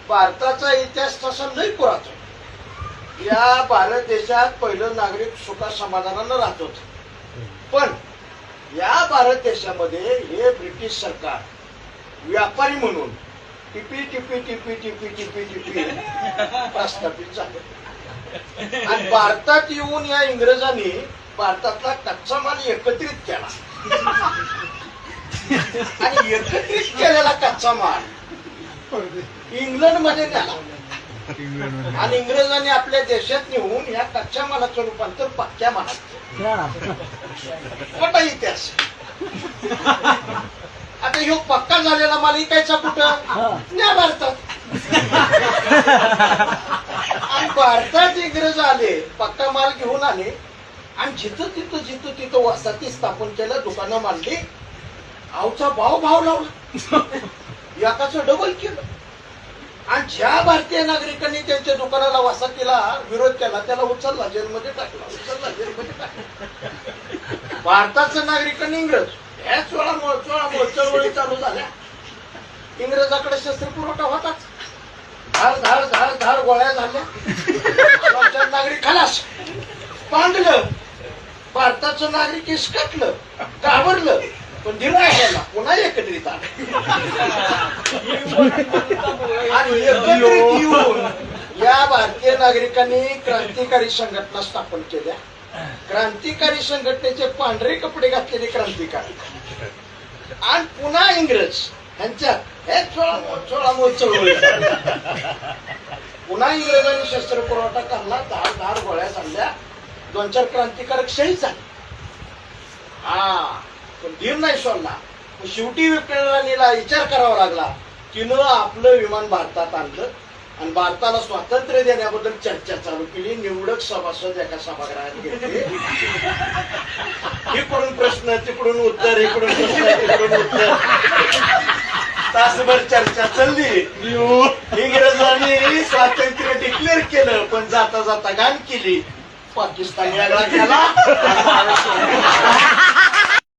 भारताचा इतिहास तसा लई पुरातन. या भारत देशात पहिलं नागरिक सुखा समाधानानं राहत होत. पण या भारत देशामध्ये हे ब्रिटिश सरकार व्यापारी म्हणून टिपी टिपी टिपी टिपी टिपी टिपी प्रस्थापित झाले. आणि भारतात येऊन या इंग्रजांनी भारतातला कच्चा माल एकत्रित केला आणि एकत्रित केलेला कच्चा माल इंग्लंड मध्ये नेला आणि इंग्रजांनी आपल्या देशात नेऊन या कच्च्या मालाचं रूपांतर पक्क्या मालात. मोठा इतिहास. आता ह्यो पक्का झालेला माल इकायचा कुठं? न्या भारतात. आणि भारतात इंग्रज आले, पक्का माल घेऊन आले आणि जिथं तिथं वसाहती स्थापन केलं, दुकानं मांडली, आवचा भाव लावला, एकाचं डबल केलं. आणि ज्या भारतीय नागरिकांनी त्यांच्या दुकानाला वसाहतीला विरोध केला त्याला उचलला, जेलमध्ये टाकला. भारताच्या नागरिकांनी इंग्रज या चोळामुळे चळवळी चालू झाल्या. इंग्रजाकडे शस्त्र पुरवठा होताच. धार गोळ्या झाल्या. नागरिक खलास. पांगलं. भारताचं नागरिक इसकटलं, घाबरलं, पण निर्णय घ्यायला पुन्हा एकत्रित आलं. आणि एकत्रित येऊन या भारतीय नागरिकांनी क्रांतिकारी संघटना स्थापन केल्या. क्रांतिकारी संघटनेचे पांढरे कपडे घातलेले क्रांतिकारी आणि पुन्हा इंग्रज ह्यांच्यात हे चोळामोळ चळवळी. पुन्हा इंग्रजांनी शस्त्र पुरवठा करला, धार गोळ्या झाल्या, 2-4 क्रांतिकारक शहीद झाले. पण धीर नाही सोडला. शेवटी विक्रांतीला विचार करावा लागला. तिनं आपलं विमान भारतात आणलं आणि भारताला स्वातंत्र्य देण्याबद्दल चर्चा चालू केली. निवडक सभासद एका सभागृहात घेतले. इकडून प्रश्न, तिकडून उत्तर, इकडून प्रश्न, तिकडून उत्तर. तासभर चर्चा चालली. इंग्रजांनी स्वातंत्र्य डिक्लेअर केलं, पण जाता जाता घाण केली. पाकिस्तान वेगळा केला.